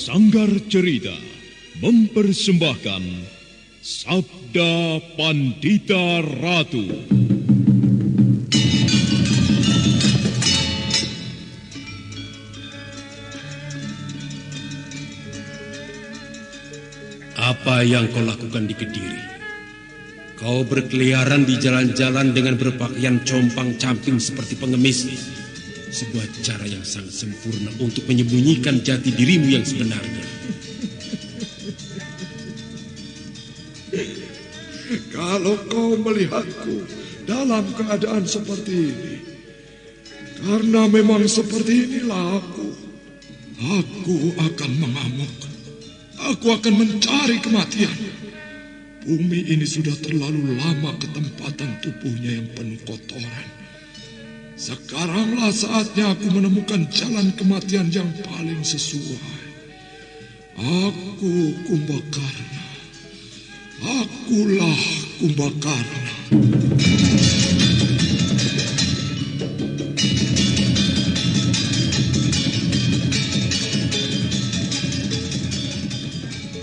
Sanggar Cerita mempersembahkan Sabda Pandita Ratu. Apa yang kau lakukan di Kediri? Kau berkeliaran di jalan-jalan dengan berpakaian compang-camping seperti pengemis. Sebuah cara yang sangat sempurna untuk menyembunyikan jati dirimu yang sebenarnya. Kalau kau melihatku dalam keadaan seperti ini, karena memang seperti inilah aku akan mengamuk. Aku akan mencari kematian. Bumi ini sudah terlalu lama ketempatan tubuhnya yang penuh kotoran. Sekaranglah saatnya aku menemukan jalan kematian yang paling sesuai. Aku Kumbakarna. Akulah Kumbakarna.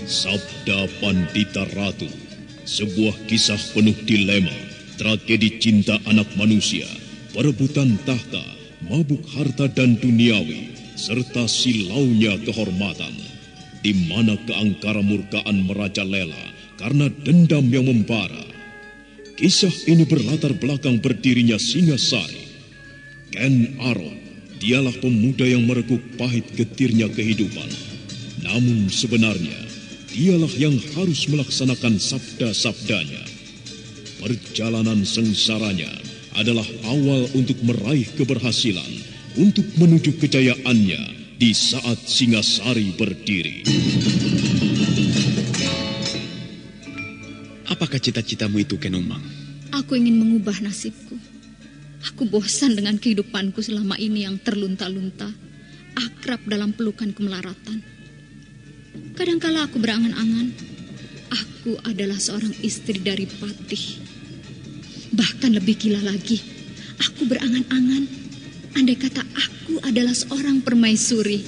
Sabda Pandita Ratu, sebuah kisah penuh dilema, tragedi cinta anak manusia, perebutan tahta, mabuk harta dan duniawi, serta silaunya kehormatan, di mana keangkara murkaan merajalela karena dendam yang membara. Kisah ini berlatar belakang berdirinya Singasari. Ken Arok, dialah pemuda yang merekuk pahit getirnya kehidupan. Namun sebenarnya, dialah yang harus melaksanakan sabda-sabdanya. Perjalanan sengsaranya adalah awal untuk meraih keberhasilan, untuk menuju kejayaannya di saat Singasari berdiri. Apakah cita-citamu itu, Ken Umang? Aku ingin mengubah nasibku. Aku bosan dengan kehidupanku selama ini yang terlunta-lunta, akrab dalam pelukan kemelaratan. Kadangkala aku berangan-angan, aku adalah seorang istri dari Patih. Bahkan lebih gila lagi, aku berangan-angan, andai kata aku adalah seorang permaisuri,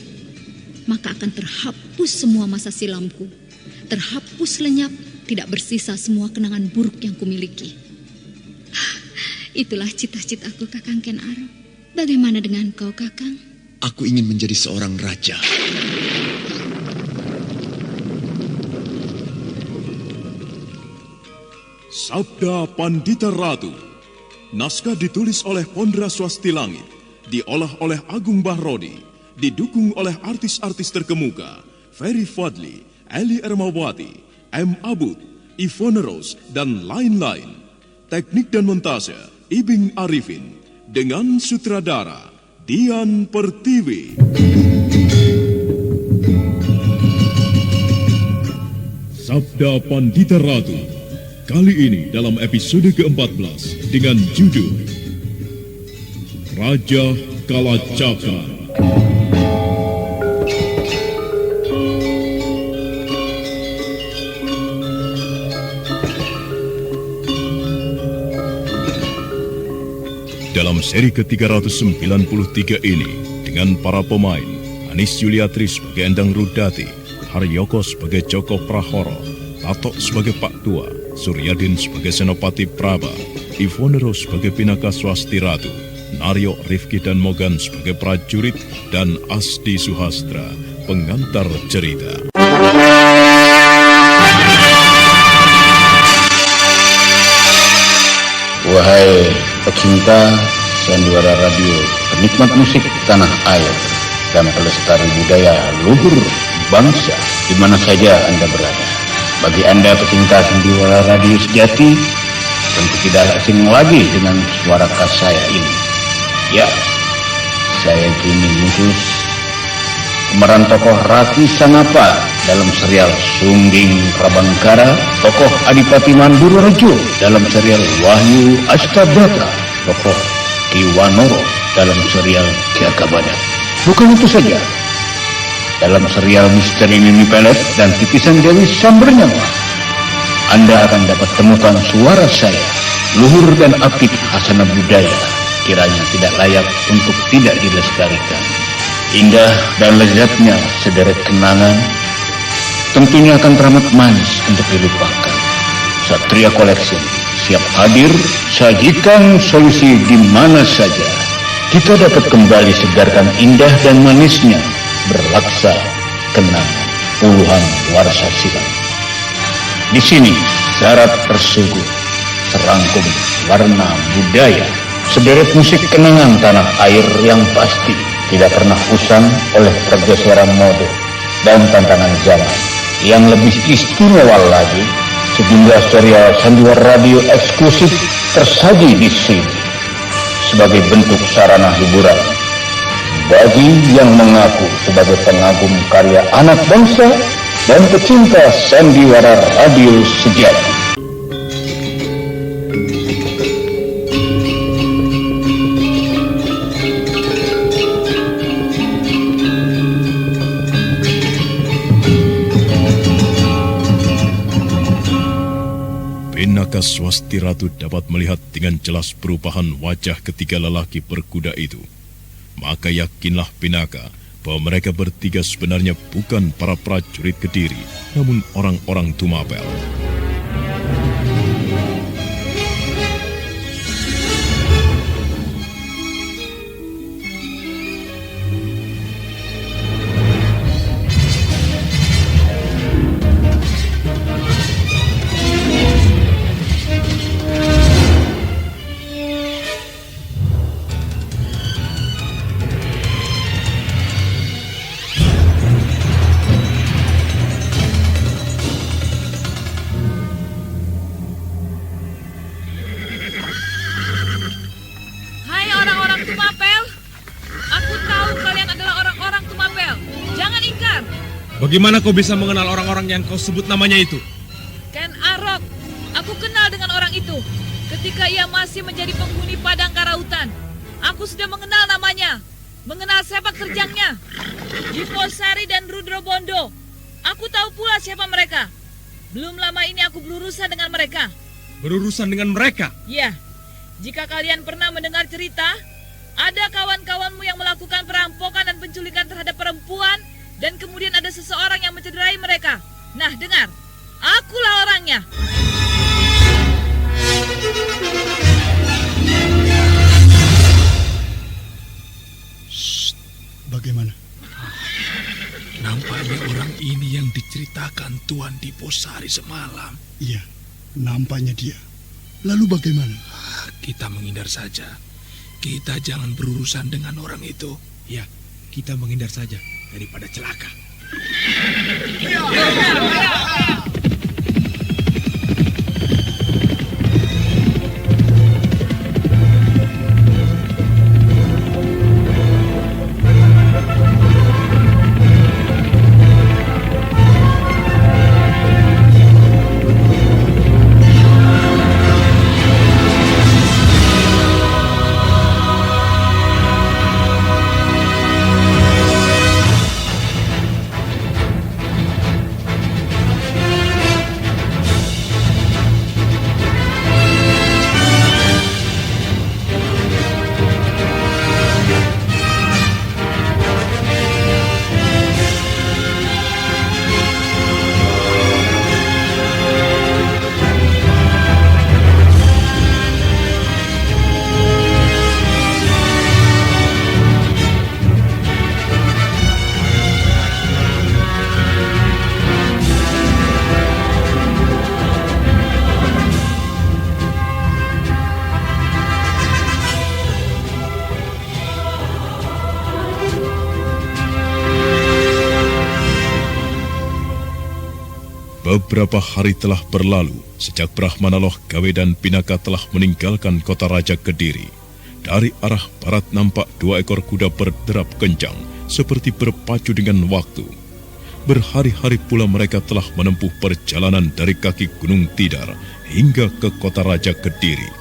maka akan terhapus semua masa silamku, terhapus lenyap, tidak bersisa semua kenangan buruk yang kumiliki. Itulah cita-citaku, Kakang Ken Arok. Bagaimana dengan kau, Kakang? Aku ingin menjadi seorang raja. Sabda Pandita Ratu. Naskah ditulis oleh Pondra Swasti Langit, diolah oleh Agung Bahrodi, didukung oleh artis-artis terkemuka Ferry Fadli, Eli Ermawati, M. Abud, Ivone Rose, dan lain-lain. Teknik dan montase Ibing Arifin, dengan sutradara Dian Pertiwi. Sabda Pandita Ratu, kali ini dalam episode ke-14 dengan judul Raja Kalacakra. Dalam seri ke-393 ini, dengan para pemain Anis Yuliatri sebagai Endang Rudati, Haryoko sebagai Joko Prahoro, Tatok sebagai Pak Tua, Suryadin sebagai Senopati Praba, Ivone Rose sebagai Pinaka Swasti Ratu, Naryo, Rifki dan Mogan sebagai prajurit, dan Asdi Suhastra, pengantar cerita. Wahai pecinta sandiwara radio, penikmat musik tanah air, dan pelestari budaya luhur bangsa di mana saja Anda berada. Bagi Anda pecinta sandiwara radio sejati, tentu tidak asing lagi dengan suara khas saya ini. Ya, saya kini muncul pemeran tokoh Rati Sanapa dalam serial Sungging Prabangkara, tokoh Adipati Mandururejo dalam serial Wahyu Astabdata, tokoh Kiwanoro dalam serial Kiakabada. Bukan itu saja, dalam serial Misteri Mimi Pelet dan Titisan Dewi Sambernyawa, Anda akan dapat temukan suara saya, luhur dan apik khasana budaya, kiranya tidak layak untuk tidak dilestarikan. Indah dan lezatnya sederet kenangan tentunya akan teramat manis untuk dilupakan. Satria Collection siap hadir sajikan solusi di mana saja kita dapat kembali segarkan indah dan manisnya berlaksa kenangan puluhan warsa silam. Di sini syarat tersuguh serangkum warna budaya, sederet musik kenangan tanah air yang pasti tidak pernah usang oleh pergeseran mode dan tantangan zaman. Yang lebih istimewa lagi, sejumlah serial sandiwara radio eksklusif tersaji di sini sebagai bentuk sarana hiburan bagi yang mengaku sebagai pengagum karya anak bangsa dan pecinta sandiwara radio sejati. Pinaka Swasti Ratu dapat melihat dengan jelas perubahan wajah ketiga lelaki berkuda itu. Maka yakinlah Pinaka bahwa mereka bertiga sebenarnya bukan para prajurit Kediri, namun orang-orang Tumapel. Bagaimana kau bisa mengenal orang-orang yang kau sebut namanya itu? Ken Arok, aku kenal dengan orang itu. Ketika ia masih menjadi penghuni Padang Karautan, aku sudah mengenal namanya, mengenal sepak terjangnya. Jiposari dan Rudro Bondo, aku tahu pula siapa mereka. Belum lama ini aku berurusan dengan mereka. Berurusan dengan mereka? Ya, jika kalian pernah mendengar cerita, ada kawan-kawanmu yang melakukan perampokan dan penculikan terhadap perempuan, dan kemudian ada seseorang yang mencederai mereka. Nah, dengar, akulah orangnya. Shh, bagaimana? Nampaknya orang ini yang diceritakan Tuan Diposari semalam. Iya, nampaknya dia. Lalu bagaimana? Kita menghindar saja. Kita jangan berurusan dengan orang itu. Ya, kita menghindar saja daripada celaka. Beberapa hari telah berlalu sejak Brahmana Loh Gawe dan Pinaka telah meninggalkan kota Raja Kediri. Dari arah barat nampak 2 ekor kuda berderap kencang seperti berpacu dengan waktu. Berhari-hari pula mereka telah menempuh perjalanan dari kaki Gunung Tidar hingga ke kota Raja Kediri.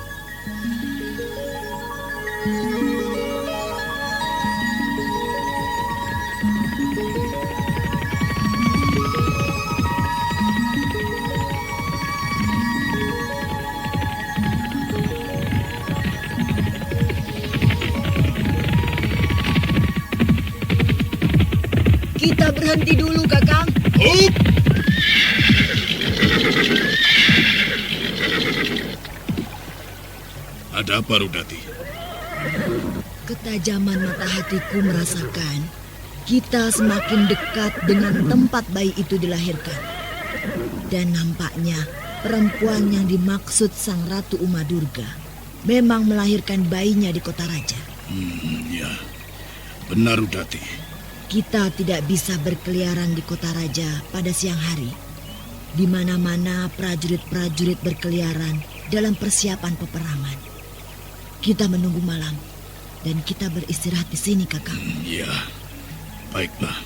Kita berhenti dulu, Kakang. Hup! Ada apa, Rudati? Ketajaman mata hatiku merasakan kita semakin dekat dengan tempat bayi itu dilahirkan. Dan nampaknya perempuan yang dimaksud Sang Ratu Uma Durga memang melahirkan bayinya di kota raja. Ya, benar, Rudati. Kita tidak bisa berkeliaran di kota raja pada siang hari. Di mana-mana prajurit-prajurit berkeliaran dalam persiapan peperangan. Kita menunggu malam dan kita beristirahat di sini, Kakang. Ya, baiklah.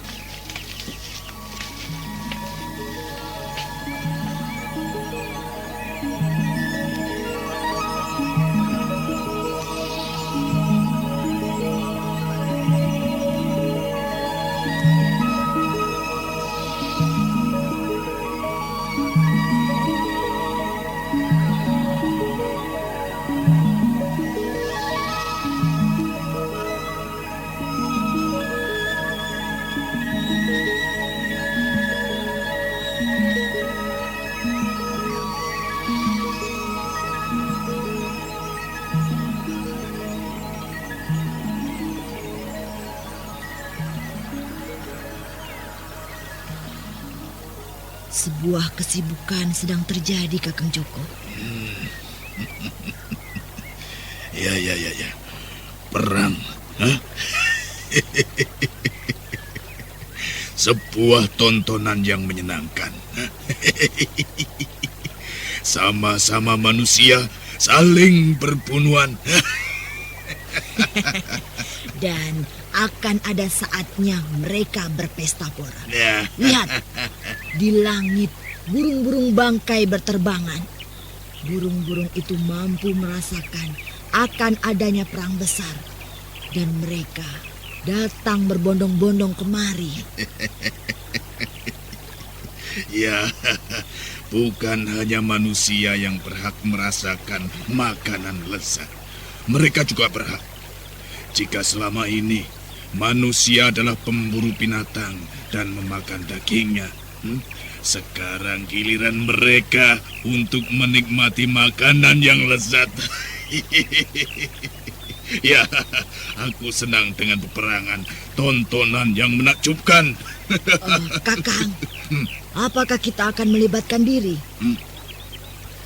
Sebuah kesibukan sedang terjadi, Kakang Joko. Ya. Perang. Hah? Sebuah tontonan yang menyenangkan. Sama-sama manusia saling berbunuhan. Dan akan ada saatnya mereka berpesta pora. Ya. Lihat, di langit burung-burung bangkai berterbangan. Burung-burung itu mampu merasakan akan adanya perang besar. Dan mereka datang berbondong-bondong kemari. Ya, bukan hanya manusia yang berhak merasakan makanan lezat. Mereka juga berhak. Jika selama ini manusia adalah pemburu binatang dan memakan dagingnya, sekarang giliran mereka untuk menikmati makanan yang lezat. Ya, aku senang dengan peperangan, tontonan yang menakjubkan. Kakang, apakah kita akan melibatkan diri?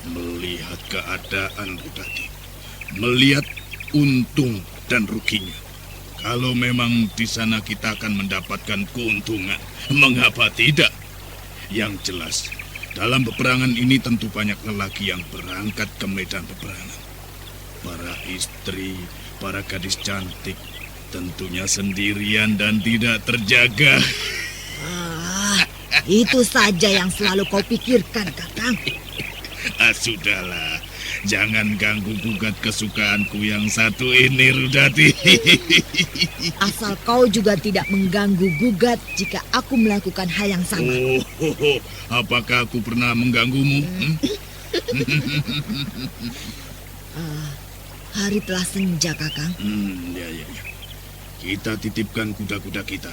Melihat keadaan, Rudati. Melihat untung dan ruginya. Kalau memang di sana kita akan mendapatkan keuntungan, mengapa tidak? Yang jelas, dalam peperangan ini tentu banyak lelaki yang berangkat ke medan peperangan. Para istri, para gadis cantik, tentunya sendirian dan tidak terjaga. Itu saja yang selalu kau pikirkan, Kakang. Sudahlah, jangan ganggu-gugat kesukaanku yang satu ini, Rudati. Asal kau juga tidak mengganggu-gugat jika aku melakukan hal yang sama. Apakah aku pernah mengganggumu? Hari telah senja, Kakang. Ya. Kita titipkan kuda-kuda kita.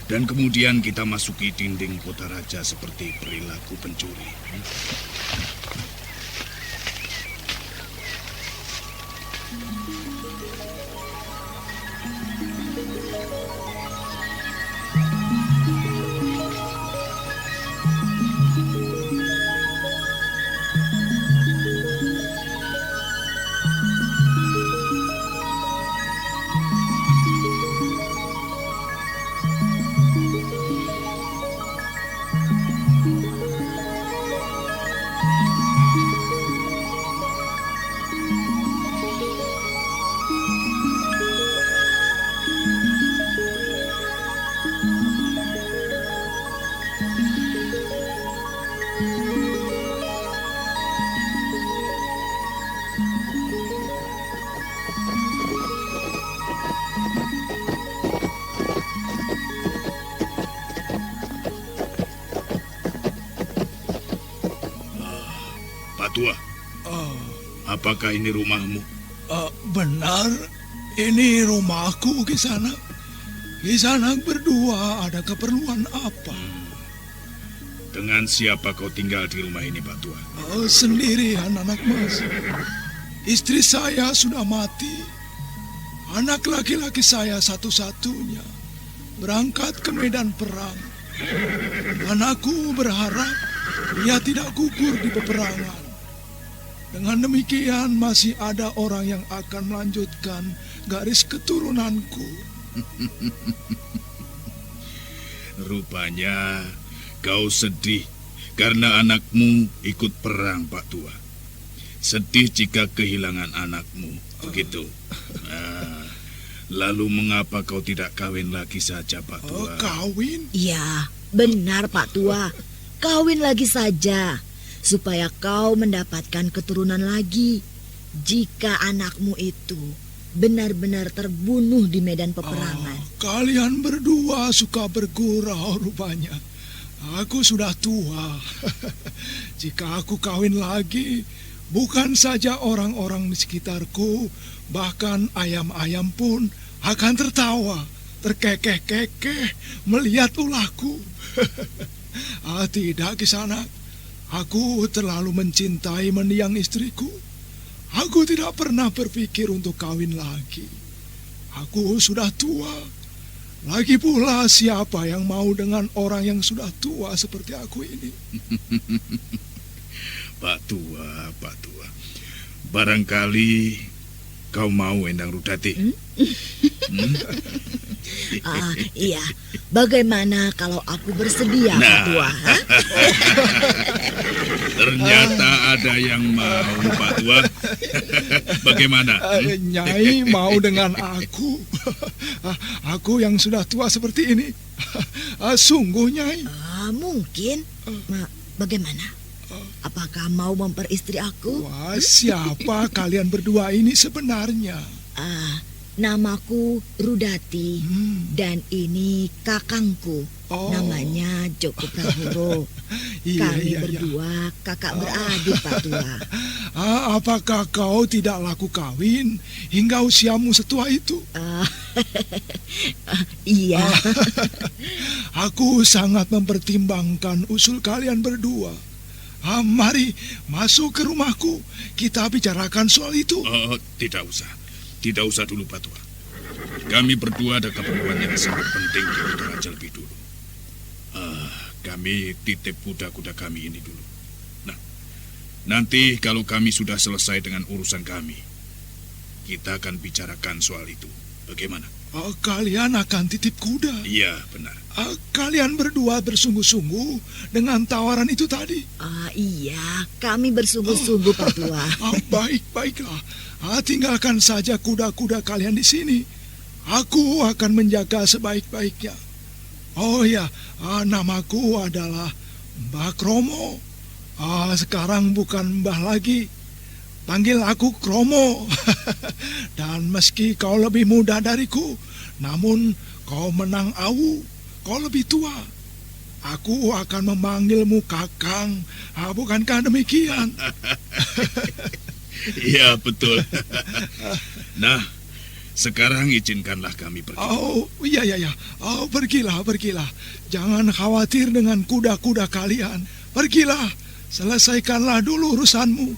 Dan kemudian kita masuki dinding kota raja seperti perilaku pencuri. Tua, apakah ini rumahmu? Benar, ini rumahku, Kisana. Kisanak berdua ada keperluan apa? Dengan siapa kau tinggal di rumah ini, Pak Tua? Sendirian, anak mas. Istri saya sudah mati. Anak laki-laki saya satu-satunya berangkat ke medan perang. Dan aku berharap dia tidak gugur di peperangan. Dengan demikian masih ada orang yang akan melanjutkan garis keturunanku. Rupanya kau sedih karena anakmu ikut perang, Pak Tua. Sedih jika kehilangan anakmu, begitu. Lalu mengapa kau tidak kawin lagi saja, Pak Tua? Kawin? Ya, benar Pak Tua. Kawin lagi saja, supaya kau mendapatkan keturunan lagi. Jika anakmu itu benar-benar terbunuh di medan peperangan. Kalian berdua suka bergurau rupanya. Aku sudah tua. Jika aku kawin lagi, bukan saja orang-orang di sekitarku, bahkan ayam-ayam pun akan tertawa, terkekeh-kekeh melihat ulahku. Tidak, Kisanak. Aku terlalu mencintai mendiang istriku. Aku tidak pernah berpikir untuk kawin lagi. Aku sudah tua. Lagi pula siapa yang mau dengan orang yang sudah tua seperti aku ini? Pak Tua. Barangkali kau mau Endang Rudati. Iya, bagaimana kalau aku bersedia, Pak Tua? Ternyata ada yang mau, Pak Tua. Bagaimana? Nyai mau dengan aku? Aku yang sudah tua seperti ini. Sungguh, Nyai. Mungkin. Bagaimana? Apakah mau memperistri aku? Wah, siapa kalian berdua ini sebenarnya? Namaku Rudati, dan ini kakangku, namanya Joko Prahoro. Kami berdua kakak beradik, Pak Tua. Apakah kau tidak laku kawin hingga usiamu setua itu? Iya. Aku sangat mempertimbangkan usul kalian berdua. Mari masuk ke rumahku, kita bicarakan soal itu. Tidak usah dulu, Pak Tua. Kami berdua ada keperluan yang sangat penting di Kotoraja lebih dulu. Kami titip kuda-kuda kami ini dulu. Nah, nanti kalau kami sudah selesai dengan urusan kami, kita akan bicarakan soal itu. Bagaimana? Kalian akan titip kuda? Iya, benar. Kalian berdua bersungguh-sungguh dengan tawaran itu tadi? Iya, kami bersungguh-sungguh, Pak Tua. Baiklah. Tinggalkan saja kuda-kuda kalian di sini. Aku akan menjaga sebaik-baiknya. Oh ya, namaku adalah Mbah Kromo. Sekarang bukan Mbah lagi. Panggil aku Kromo. Dan meski kau lebih muda dariku, namun kau menang awu. Kau lebih tua. Aku akan memanggilmu Kakang. Bukankah demikian? Iya, betul. Nah, sekarang izinkanlah kami pergi. Iya. Pergilah. Jangan khawatir dengan kuda-kuda kalian. Pergilah, selesaikanlah dulu urusanmu.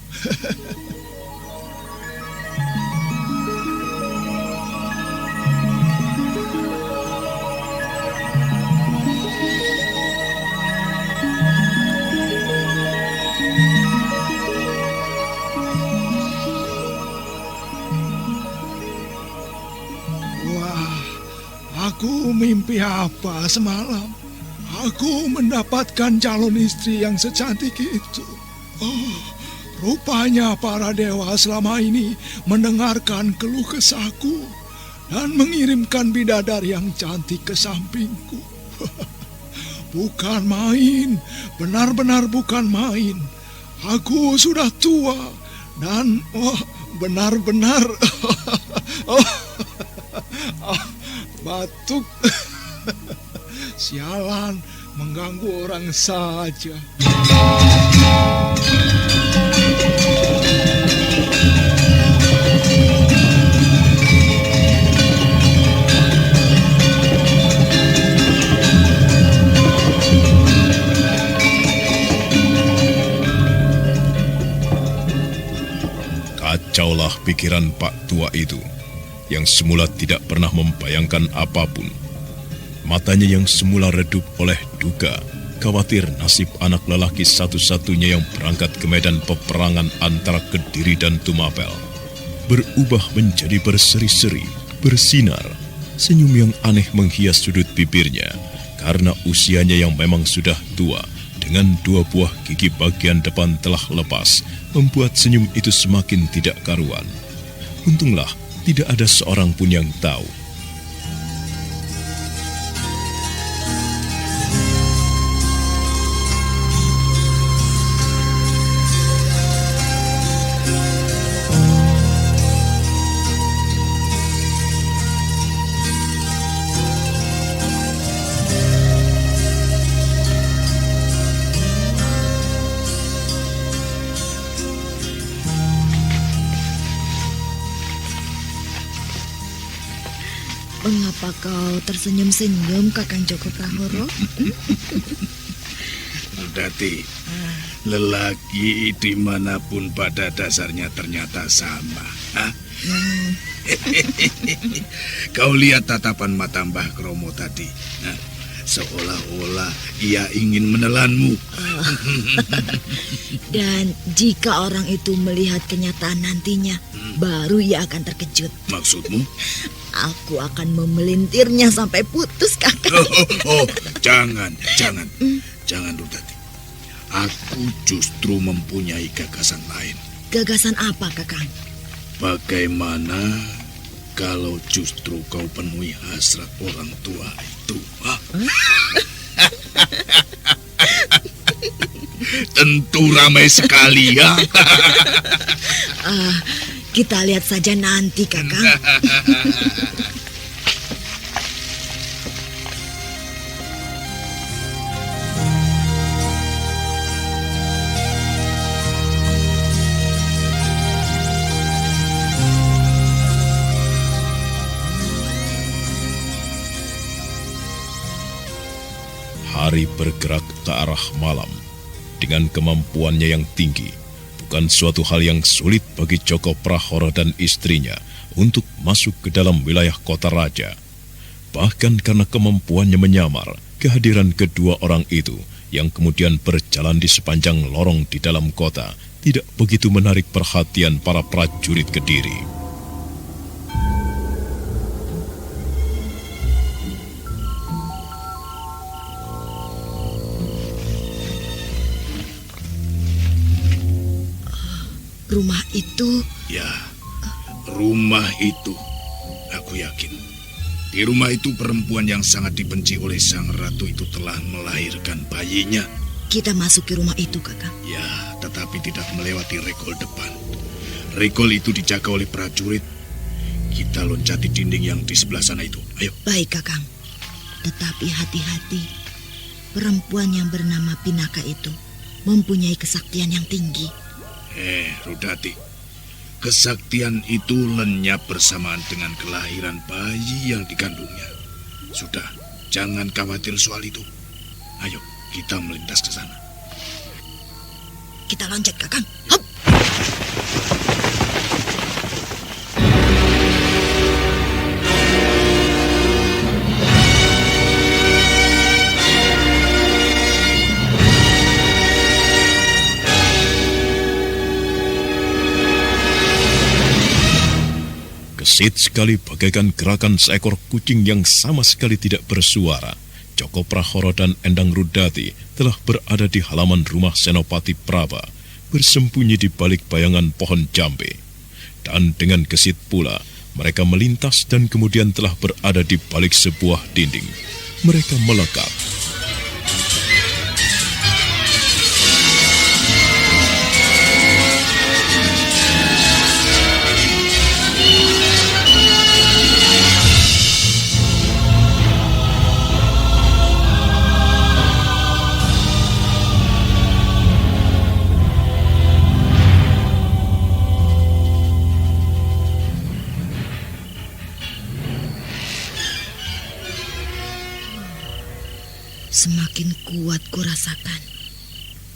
Aku mimpi apa semalam? Aku mendapatkan calon istri yang secantik itu. Rupanya para dewa selama ini mendengarkan keluh kesahku dan mengirimkan bidadari yang cantik ke sampingku. Bukan main, benar-benar bukan main. Aku sudah tua dan benar-benar batuk. Sialan, mengganggu orang saja. Kacaulah pikiran Pak Tua itu, yang semula tidak pernah membayangkan apapun. Matanya yang semula redup oleh duka, khawatir nasib anak lelaki satu-satunya yang berangkat ke medan peperangan antara Kediri dan Tumapel, berubah menjadi berseri-seri, bersinar. Senyum yang aneh menghias sudut bibirnya, karena usianya yang memang sudah tua, dengan 2 buah gigi bagian depan telah lepas, membuat senyum itu semakin tidak karuan. Untunglah tidak ada seorang pun yang tahu. Mengapa kau tersenyum-senyum, Kakang Joko Prahoro? Dati, lelaki dimanapun pada dasarnya ternyata sama. Kau lihat tatapan mata Mbah Kromo tadi. Seolah-olah ia ingin menelanmu. Dan jika orang itu melihat kenyataan nantinya, baru ia akan terkejut. Maksudmu? Aku akan memelintirnya sampai putus, Kakang. Jangan. Jangan, Rudati. Aku justru mempunyai gagasan lain. Gagasan apa, Kakang? Bagaimana kalau justru kau penuhi hasrat orang tua itu? Tentu ramai sekali, ya. Kita lihat saja nanti, Kakang. Hari bergerak ke arah malam dengan kemampuannya yang tinggi. Bukan suatu hal yang sulit bagi Joko Prahoro dan istrinya untuk masuk ke dalam wilayah kota raja. Bahkan karena kemampuannya menyamar, kehadiran kedua orang itu yang kemudian berjalan di sepanjang lorong di dalam kota tidak begitu menarik perhatian para prajurit Kediri. Rumah itu? Ya, rumah itu. Aku yakin. Di rumah itu perempuan yang sangat dibenci oleh sang ratu itu telah melahirkan bayinya. Kita masuk ke rumah itu, Kakang. Ya, tetapi tidak melewati regol depan. Regol itu dijaga oleh prajurit. Kita loncati dinding yang di sebelah sana itu. Ayo. Baik, Kakang. Tetapi hati-hati. Perempuan yang bernama Pinaka itu mempunyai kesaktian yang tinggi. Rudati, kesaktian itu lenyap bersamaan dengan kelahiran bayi yang dikandungnya. Sudah, jangan khawatir soal itu. Ayo, kita melintas ke sana. Kita loncat, Kakang. Hop! Gesit sekali bagaikan gerakan seekor kucing yang sama sekali tidak bersuara. Joko Prahoro dan Endang Rudati telah berada di halaman rumah Senopati Praba, bersembunyi di balik bayangan pohon jambe. Dan dengan gesit pula, mereka melintas dan kemudian telah berada di balik sebuah dinding. Mereka melekat. Semakin kuat kurasakan.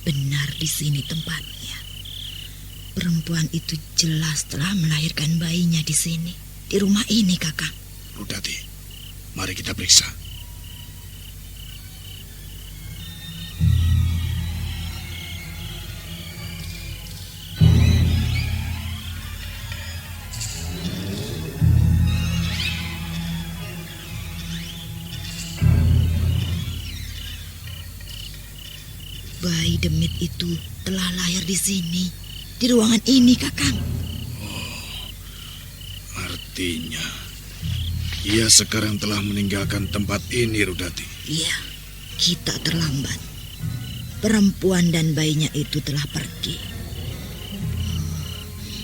Benar di sini tempatnya. Perempuan itu jelas telah melahirkan bayinya di sini, di rumah ini, Kakang. Rudati, mari kita periksa. Bayi demit itu telah lahir di sini, di ruangan ini, Kakang. Artinya, ia sekarang telah meninggalkan tempat ini, Rudati. Iya, kita terlambat. Perempuan dan bayinya itu telah pergi.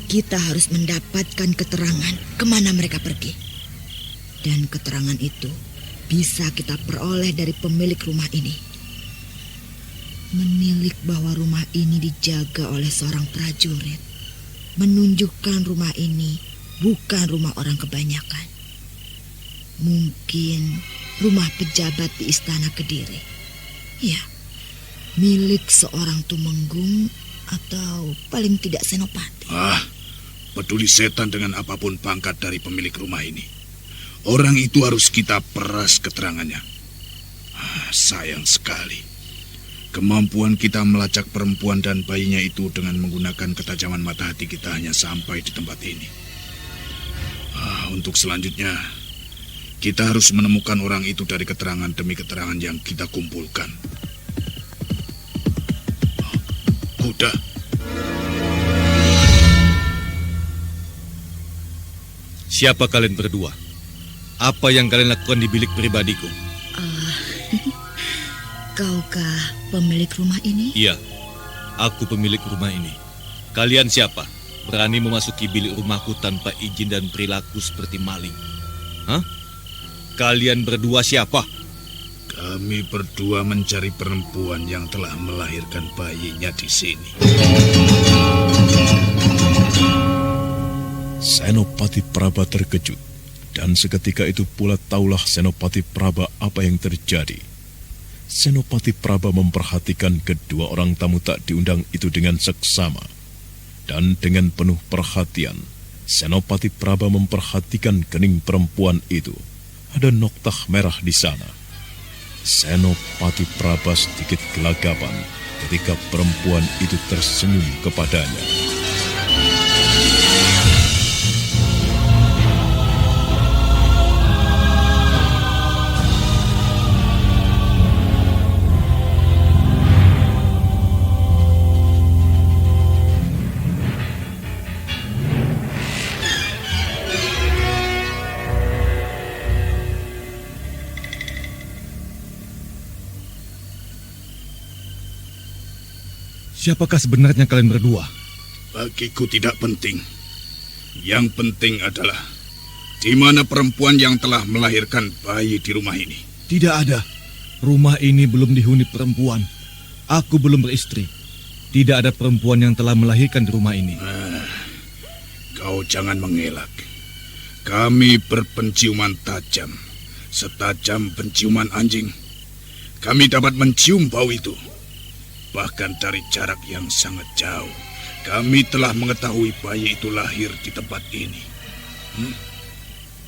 Kita harus mendapatkan keterangan kemana mereka pergi. Dan keterangan itu bisa kita peroleh dari pemilik rumah ini. Menilik bahwa rumah ini dijaga oleh seorang prajurit menunjukkan rumah ini bukan rumah orang kebanyakan. Mungkin rumah pejabat di Istana Kediri. Ya, milik seorang tumenggung atau paling tidak senopati. Peduli setan dengan apapun pangkat dari pemilik rumah ini. Orang itu harus kita peras keterangannya. Sayang sekali. Kemampuan kita melacak perempuan dan bayinya itu dengan menggunakan ketajaman mata hati kita hanya sampai di tempat ini. Untuk selanjutnya, kita harus menemukan orang itu dari keterangan demi keterangan yang kita kumpulkan. Kuda. Siapa kalian berdua? Apa yang kalian lakukan di bilik pribadiku? Kaukah pemilik rumah ini? Iya, aku pemilik rumah ini. Kalian siapa? Berani memasuki bilik rumahku tanpa izin dan perilaku seperti maling? Kalian berdua siapa? Kami berdua mencari perempuan yang telah melahirkan bayinya di sini. Senopati Praba terkejut, dan seketika itu pula taulah Senopati Praba apa yang terjadi. Senopati Praba memperhatikan kedua orang tamu tak diundang itu dengan seksama. Dan dengan penuh perhatian, Senopati Praba memperhatikan kening perempuan itu. Ada noktah merah di sana. Senopati Praba sedikit gelagapan ketika perempuan itu tersenyum kepadanya. Siapakah sebenarnya kalian berdua? Bagiku tidak penting. Yang penting adalah di mana perempuan yang telah melahirkan bayi di rumah ini. Tidak ada. Rumah ini belum dihuni perempuan. Aku belum beristri. Tidak ada perempuan yang telah melahirkan di rumah ini. Kau jangan mengelak. Kami berpenciuman tajam. Setajam penciuman anjing. Kami dapat mencium bau itu. Bahkan dari jarak yang sangat jauh, kami telah mengetahui bayi itu lahir di tempat ini.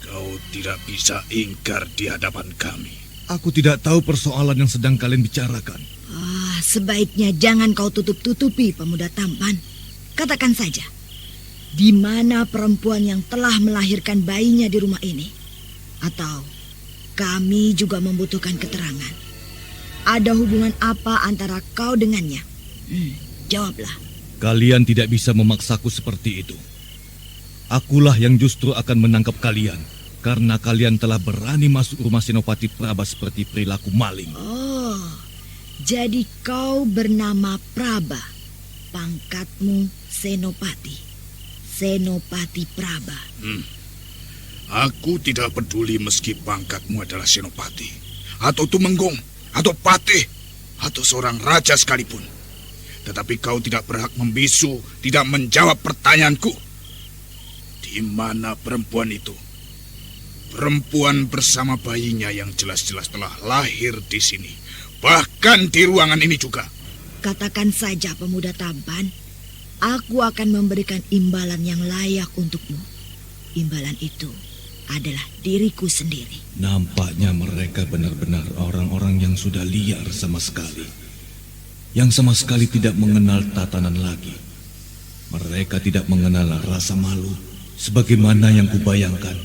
Kau tidak bisa ingkar di hadapan kami. Aku tidak tahu persoalan yang sedang kalian bicarakan. Sebaiknya jangan kau tutup-tutupi, pemuda tampan. Katakan saja, di mana perempuan yang telah melahirkan bayinya di rumah ini? Atau kami juga membutuhkan keterangan. Ada hubungan apa antara kau dengannya? Jawablah. Kalian tidak bisa memaksaku seperti itu. Akulah yang justru akan menangkap kalian, karena kalian telah berani masuk rumah Senopati Praba seperti perilaku maling. Jadi kau bernama Praba, pangkatmu Senopati. Senopati Praba. Aku tidak peduli meski pangkatmu adalah Senopati, atau Tumenggung, atau patih, atau seorang raja sekalipun. Tetapi kau tidak berhak membisu, tidak menjawab pertanyaanku. Di mana perempuan itu? Perempuan bersama bayinya yang jelas-jelas telah lahir di sini. Bahkan di ruangan ini juga. Katakan saja, pemuda tampan. aku akan memberikan imbalan yang layak untukmu. Imbalan itu adalah diriku sendiri. Nampaknya mereka benar-benar orang-orang yang sudah liar sama sekali. Yang sama sekali tidak mengenal tatanan lagi. Mereka tidak mengenal rasa malu. Sebagaimana yang kubayangkan,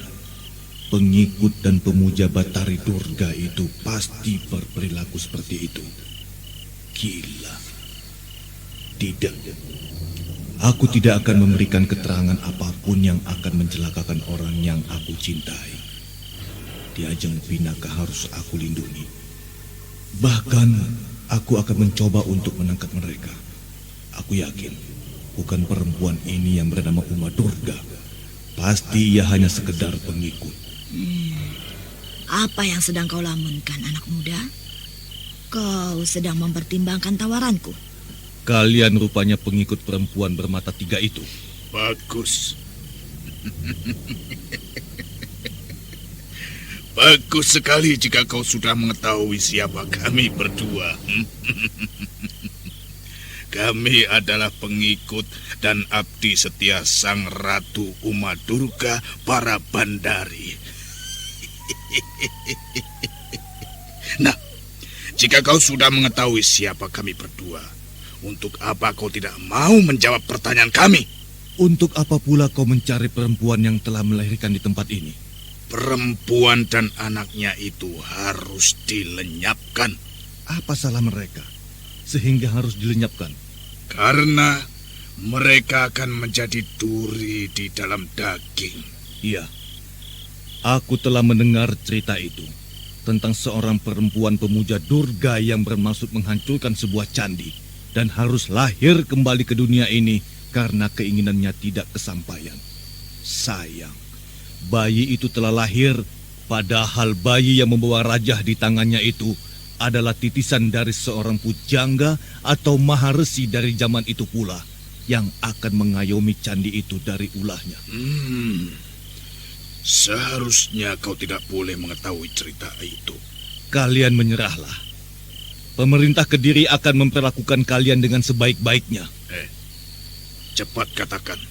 pengikut dan pemuja Batari Durga itu pasti berperilaku seperti itu. Gila. Tidak. Aku tidak akan memberikan keterangan apapun yang akan mencelakakan orang yang aku cintai. Di ajang Pinaka harus aku lindungi. Bahkan aku akan mencoba untuk menangkap mereka. Aku yakin bukan perempuan ini yang bernama Uma Durga. Pasti ia hanya sekedar pengikut. Apa yang sedang kau lamunkan, anak muda? Kau sedang mempertimbangkan tawaranku. Kalian rupanya pengikut perempuan bermata 3 itu. Bagus. Bagus sekali jika kau sudah mengetahui siapa kami berdua. Kami adalah pengikut dan abdi setia Sang Ratu Uma Durga para Bandari. Nah, jika kau sudah mengetahui siapa kami berdua, untuk apa kau tidak mau menjawab pertanyaan kami? Untuk apa pula kau mencari perempuan yang telah melahirkan di tempat ini? Perempuan dan anaknya itu harus dilenyapkan. Apa salah mereka sehingga harus dilenyapkan? Karena mereka akan menjadi duri di dalam daging. Iya, aku telah mendengar cerita itu tentang seorang perempuan pemuja Durga yang bermaksud menghancurkan sebuah candi dan harus lahir kembali ke dunia ini karena keinginannya tidak kesampaian. Sayang, bayi itu telah lahir, padahal bayi yang membawa rajah di tangannya itu adalah titisan dari seorang pujangga atau maharesi dari zaman itu pula yang akan mengayomi candi itu dari ulahnya. Seharusnya kau tidak boleh mengetahui cerita itu. Kalian menyerahlah. Pemerintah Kediri akan memperlakukan kalian dengan sebaik-baiknya. Cepat katakan,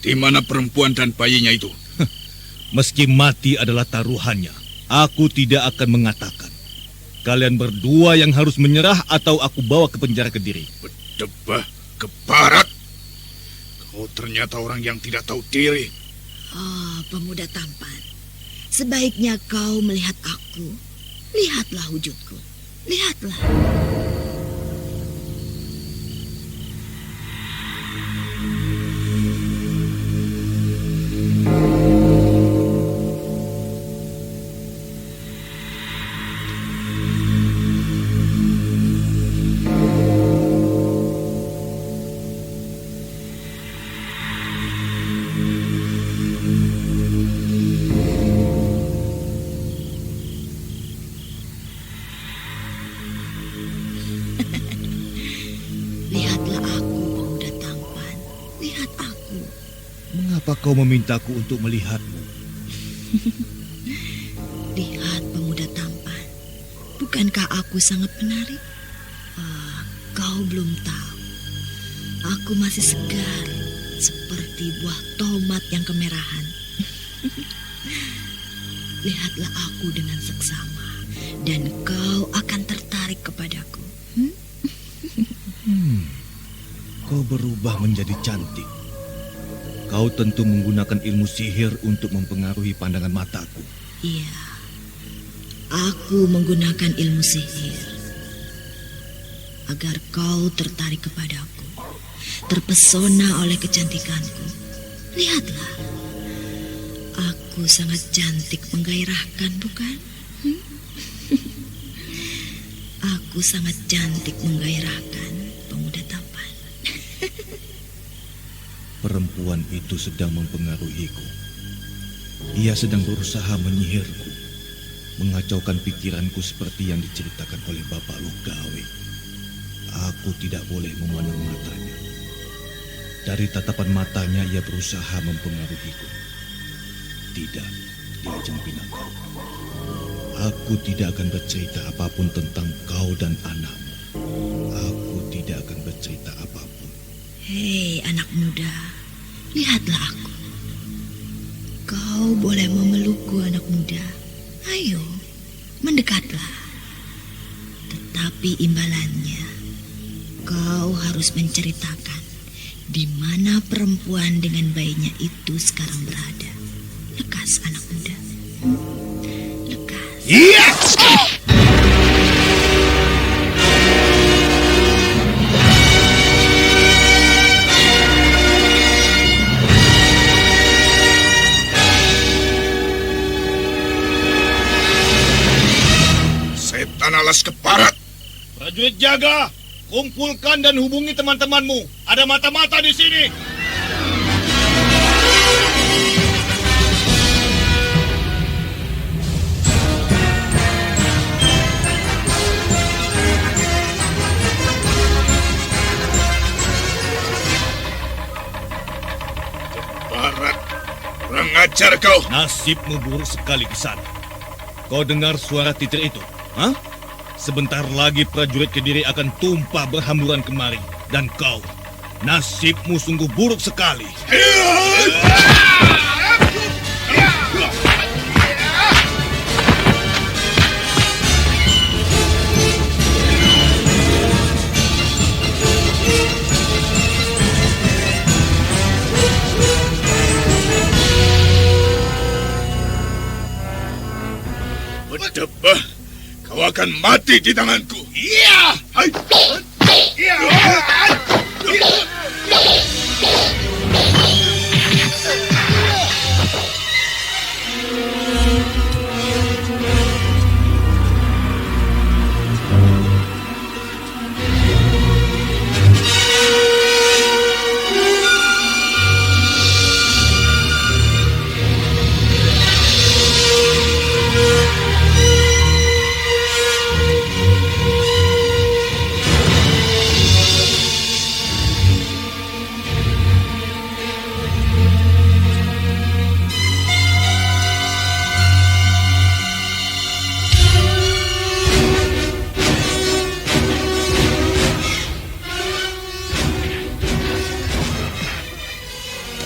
di mana perempuan dan bayinya itu? Meski mati adalah taruhannya, aku tidak akan mengatakan. Kalian berdua yang harus menyerah atau aku bawa ke penjara Kediri. Berdebah ke barat. Kau ternyata orang yang tidak tahu diri. Oh, pemuda tampan. Sebaiknya kau melihat aku. Lihatlah wujudku. Lihatlah. Mengapa kau memintaku untuk melihatmu? Lihat pemuda tampan. Bukankah aku sangat menarik? Kau belum tahu. Aku masih segar seperti buah tomat yang kemerahan. Lihatlah aku dengan seksama dan kau akan tertarik kepadaku. Kau berubah menjadi cantik. Kau tentu menggunakan ilmu sihir untuk mempengaruhi pandangan mataku. Iya, aku menggunakan ilmu sihir agar kau tertarik kepadaku, terpesona oleh kecantikanku. Lihatlah, aku sangat cantik menggairahkan, bukan? Aku sangat cantik menggairahkan, pemuda tampan. Perempuan itu sedang mempengaruhiku. Ia sedang berusaha menyihirku, mengacaukan pikiranku seperti yang diceritakan oleh Bapak Lugawe. Aku tidak boleh memandang matanya. Dari tatapan matanya ia berusaha mempengaruhiku. Tidak, di ajang Pinaka. Aku tidak akan bercerita apapun tentang kau dan anakmu. Aku tidak akan bercerita apapun. Hei anak muda, lihatlah aku. Kau boleh memelukku anak muda. Ayo, mendekatlah. Tetapi imbalannya, kau harus menceritakan di mana perempuan dengan bayinya itu sekarang berada. Lekas anak muda. Lekas. Yes! Setan alas keparat. Prajurit jaga, kumpulkan dan hubungi teman-temanmu. Ada mata-mata di sini. Keparat, kurang ajar kau. Nasibmu buruk sekali di sana. Kau dengar suara titir itu? Hah? Sebentar lagi prajurit Kediri akan tumpah berhamburan kemari. Dan kau, nasibmu sungguh buruk sekali. Berdebah, kau akan mati di tanganku. Iya! Hai! Iya!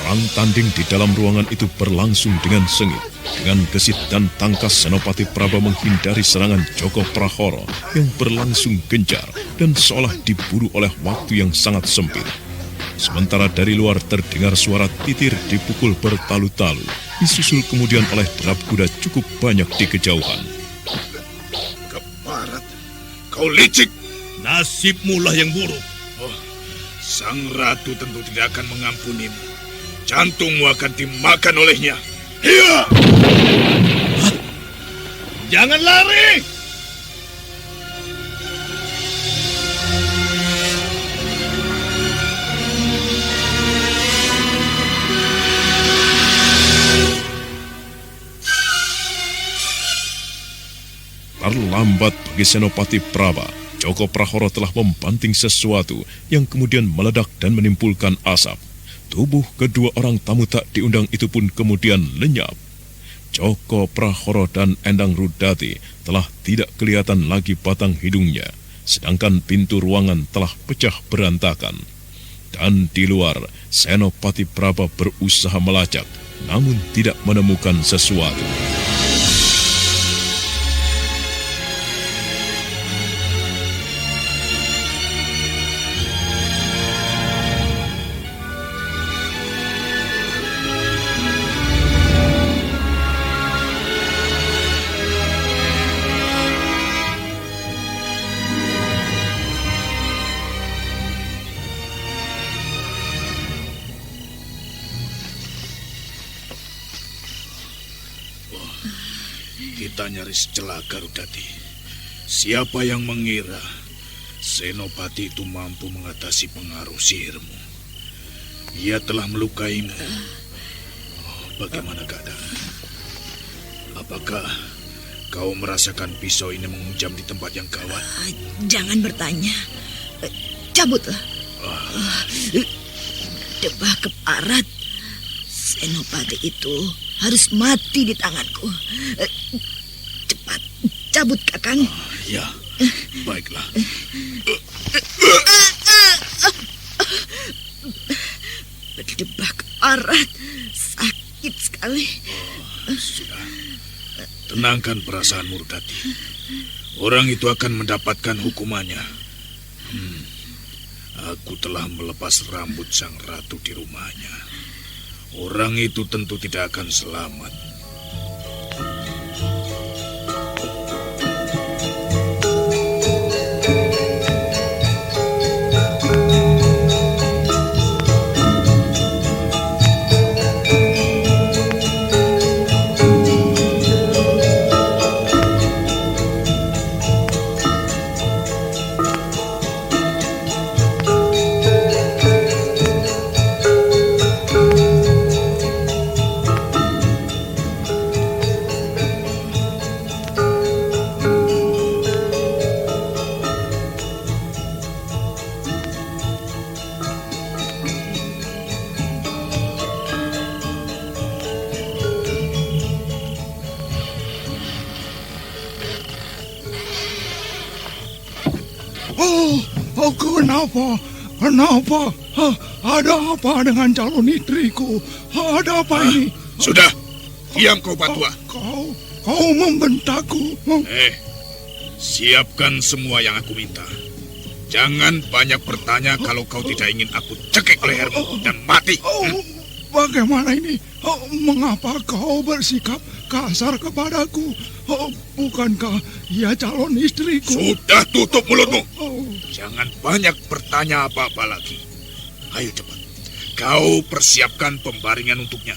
Perang tanding di dalam ruangan itu berlangsung dengan sengit. Dengan gesit dan tangkas Senopati Praba menghindari serangan Joko Prahoro yang berlangsung gencar dan seolah diburu oleh waktu yang sangat sempit. Sementara dari luar terdengar suara titir dipukul bertalu-talu, disusul kemudian oleh derap kuda cukup banyak di kejauhan. Keparat, kau licik. Nasibmu lah yang buruk. Oh, sang ratu tentu tidak akan mengampunimu. Jantungmu akan dimakan olehnya. Iya! Hah? Jangan lari! Terlambat bagi Senopati Praba. Joko Prahoro telah membanting sesuatu yang kemudian meledak dan menimbulkan asap. Tubuh kedua orang tamu tak diundang itu pun kemudian lenyap. Joko Prahoro dan Endang Rudati telah tidak kelihatan lagi batang hidungnya, sedangkan pintu ruangan telah pecah berantakan. Dan di luar, Senopati Praba berusaha melacak, namun tidak menemukan sesuatu. Kita nyaris celaka, Rudati. Siapa yang mengira Senopati itu mampu mengatasi pengaruh sihirmu? Ia telah melukaimu. Bagaimana keadaan? Apakah kau merasakan pisau ini menghujam di tempat yang gawat? Jangan bertanya. Cabutlah. Debah keparat. Senopati itu harus mati di tanganku. Cepat, cabut Kakang. Ya, baiklah. Berdebak erat, sakit sekali. Sudah. Tenangkan perasaan Murdati. Orang itu akan mendapatkan hukumannya. Aku telah melepas rambut sang ratu di rumahnya. Orang itu tentu tidak akan selamat. Kenapa? Ada apa dengan calon istriku? Ada apa ini? Sudah, diam kau Patua. Kau membentakku. Siapkan semua yang aku minta. Jangan banyak bertanya kalau kau tidak ingin aku cekik lehermu dan mati. Bagaimana ini? Mengapa kau bersikap kasar kepadaku? Bukankah ia calon istriku? Sudah, tutup mulutmu. Jangan banyak bertanya apa-apa lagi. Ayo cepat. Kau persiapkan pembaringan untuknya.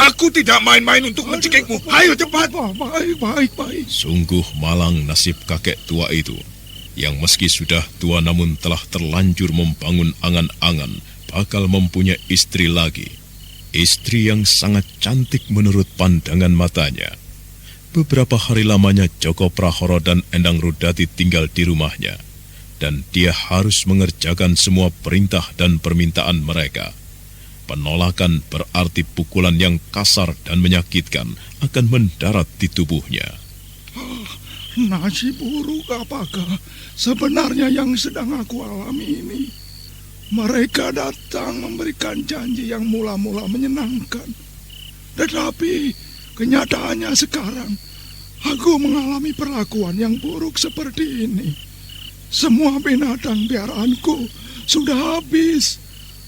Aku tidak main-main untuk mencekikmu. Ayo cepat. Baik. Sungguh malang nasib kakek tua itu, yang meski sudah tua namun telah terlanjur membangun angan-angan bakal mempunyai istri lagi. Istri yang sangat cantik menurut pandangan matanya. Beberapa hari lamanya Joko Prahoro dan Endang Rudati tinggal di rumahnya, dan dia harus mengerjakan semua perintah dan permintaan mereka. Penolakan berarti pukulan yang kasar dan menyakitkan akan mendarat di tubuhnya. Nasib buruk apakah sebenarnya yang sedang aku alami ini? Mereka datang memberikan janji yang mula-mula menyenangkan. Tetapi kenyataannya sekarang aku mengalami perlakuan yang buruk seperti ini. Semua binatang piaraanku sudah habis.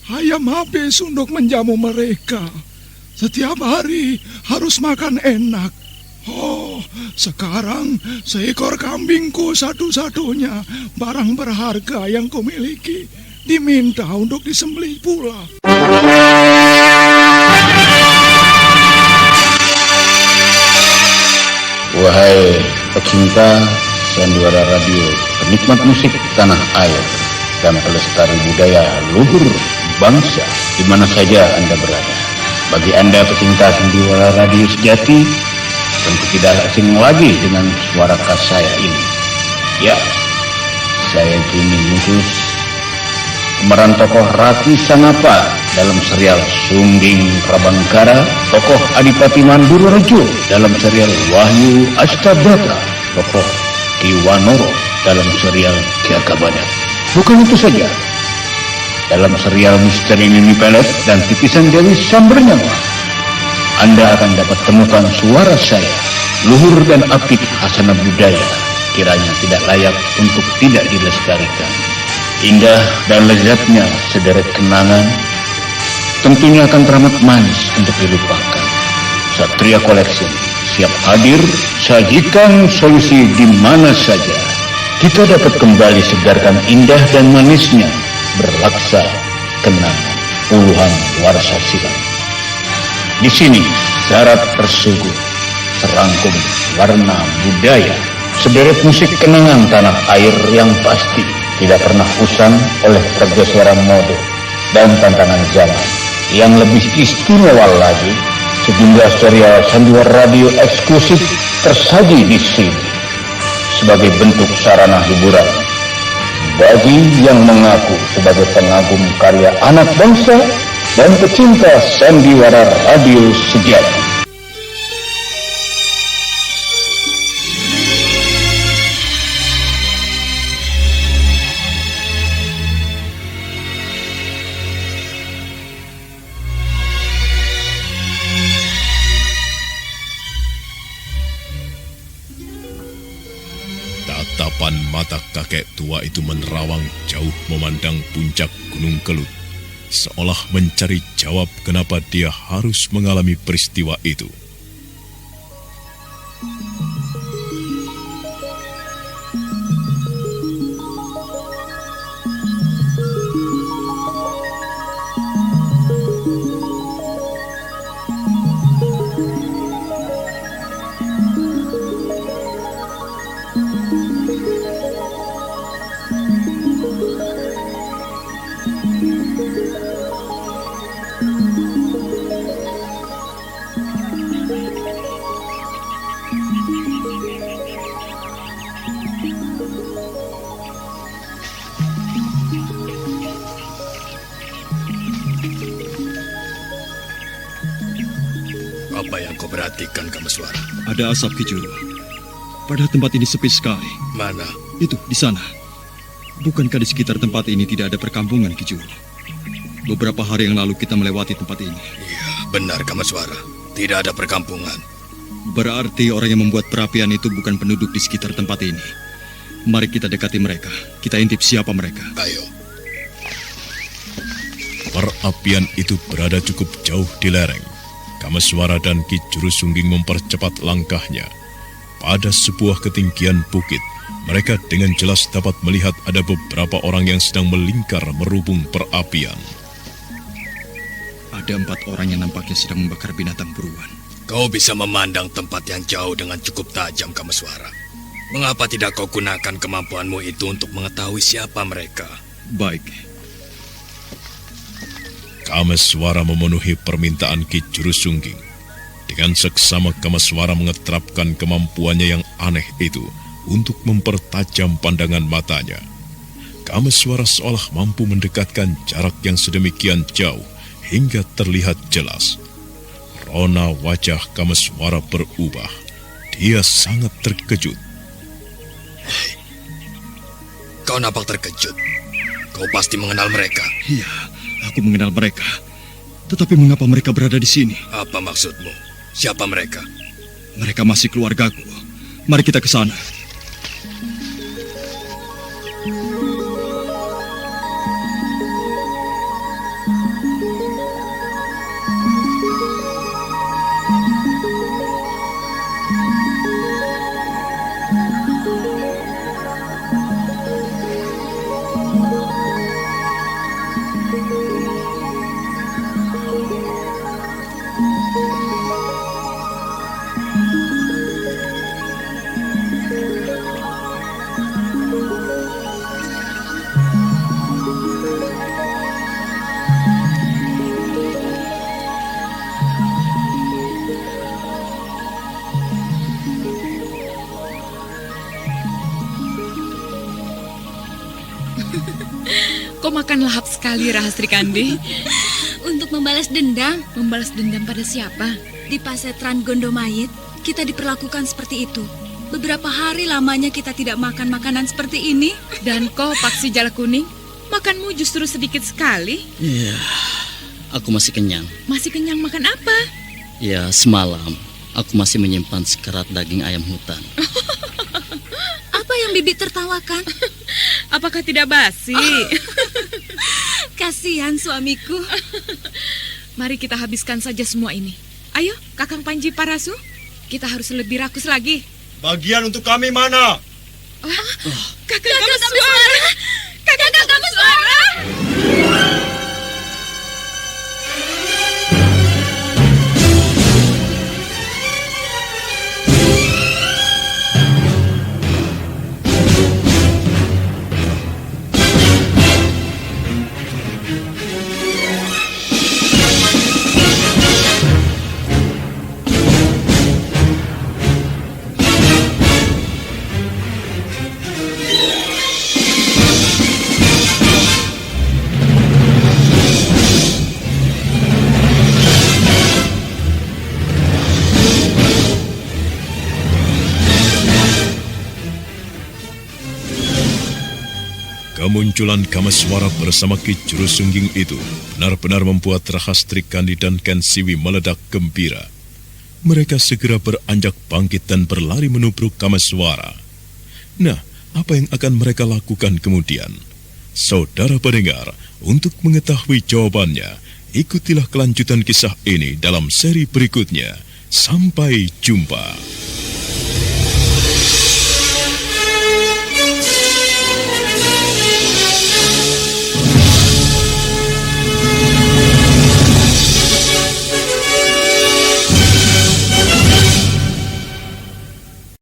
Ayam habis untuk menjamu mereka. Setiap hari harus makan enak. Sekarang seekor kambingku satu-satunya barang berharga yang kumiliki diminta untuk disembelih pula. Wahai pecinta sandiwara radio, penikmat musik tanah air dan pelestari budaya luhur bangsa di mana saja Anda berada. Bagi Anda pecinta sandiwara radio sejati, tentu tidak asing lagi dengan suara khas saya ini. Ya, saya kini khusus pemeran tokoh Rati Sanapa dalam serial Sungging Prabangkara, tokoh Adipati Mandurorejo dalam serial Wahyu Astabatra, tokoh Ki Wanoro dalam serial Jagabada. Bukan itu saja, dalam serial Misteri Mimi Pelet dan Titisan Dewi Sambernyawa, Anda akan dapat temukan suara saya, luhur dan apik khasana budaya, kiranya tidak layak untuk tidak dilestarikan. Indah dan lezatnya sederet kenangan tentunya akan teramat manis untuk dilupakan. Satria Collection siap hadir sajikan solusi di mana saja. Kita dapat kembali segarkan indah dan manisnya berlaksa kenangan puluhan warsa silam. Di sini syarat tersuguh serangkum warna budaya, sederet musik kenangan tanah air yang pasti tidak pernah usang oleh pergeseran mode dan tantangan zaman. Yang lebih istimewa lagi, sejumlah serial sandiwara radio eksklusif tersaji di sini sebagai bentuk sarana hiburan bagi yang mengaku sebagai pengagum karya anak bangsa dan pecinta sandiwara radio sejati. Tatapan mata kakek tua itu menerawang jauh memandang puncak Gunung Kelut, seolah mencari jawab kenapa dia harus mengalami peristiwa itu. Apa yang kau perhatikan, Kameswara? Ada asap, Ki Juru. Padahal tempat ini sepi sekali. Mana? Itu, di sana. Bukankah di sekitar tempat ini tidak ada perkampungan, Ki Juru? Beberapa hari yang lalu kita melewati tempat ini. Iya, benar, Kameswara. Tidak ada perkampungan. Berarti orang yang membuat perapian itu bukan penduduk di sekitar tempat ini. Mari kita dekati mereka. Kita intip siapa mereka. Ayo. Perapian itu berada cukup jauh di lereng. Kameswara dan Ki Juru Sungging mempercepat langkahnya. Pada sebuah ketinggian bukit, mereka dengan jelas dapat melihat ada beberapa orang yang sedang melingkar merubung perapian. Ada 4 orang yang nampaknya sedang membakar binatang buruan. Kau bisa memandang tempat yang jauh dengan cukup tajam, Kameswara. Mengapa tidak kau gunakan kemampuanmu itu untuk mengetahui siapa mereka? Baik. Kameswara memenuhi permintaan Ki Juru Sungging. Dengan seksama Kameswara mengeterapkan kemampuannya yang aneh itu untuk mempertajam pandangan matanya. Kameswara seolah mampu mendekatkan jarak yang sedemikian jauh hingga terlihat jelas. Rona wajah Kameswara berubah. Dia sangat terkejut. Hei, kau nampak terkejut. Kau pasti mengenal mereka. Iya, aku mengenal mereka. Tetapi mengapa mereka berada di sini? Apa maksudmu? Siapa mereka? Mereka masih keluargaku. Mari kita ke sana. Kau makan lahap sekali, Rahastri Kandi. Untuk membalas dendam. Membalas dendam pada siapa? Di Pasetran Gondomayit, kita diperlakukan seperti itu. Beberapa hari lamanya kita tidak makan makanan seperti ini. Dan kau, Paksi Jala Kuning, makanmu justru sedikit sekali. Iya, aku masih kenyang. Masih kenyang makan apa? Ya, semalam aku masih menyimpan sekerat daging ayam hutan. Apa yang Bibi tertawakan? Apakah tidak basi? Kasihan suamiku. Mari kita habiskan saja semua ini. Ayo, Kakang Panji Parasu, kita harus lebih rakus lagi. Bagian untuk kami mana? Kakang Kameswara! Kakang Kameswara! Kemunculan Kameswara bersama Ki Juru Sungging itu benar-benar membuat Rahastri Kandi dan Ken Siwi meledak gembira. Mereka segera beranjak bangkit dan berlari menubruk Kameswara. Nah, apa yang akan mereka lakukan kemudian? Saudara pendengar, untuk mengetahui jawabannya, ikutilah kelanjutan kisah ini dalam seri berikutnya. Sampai jumpa.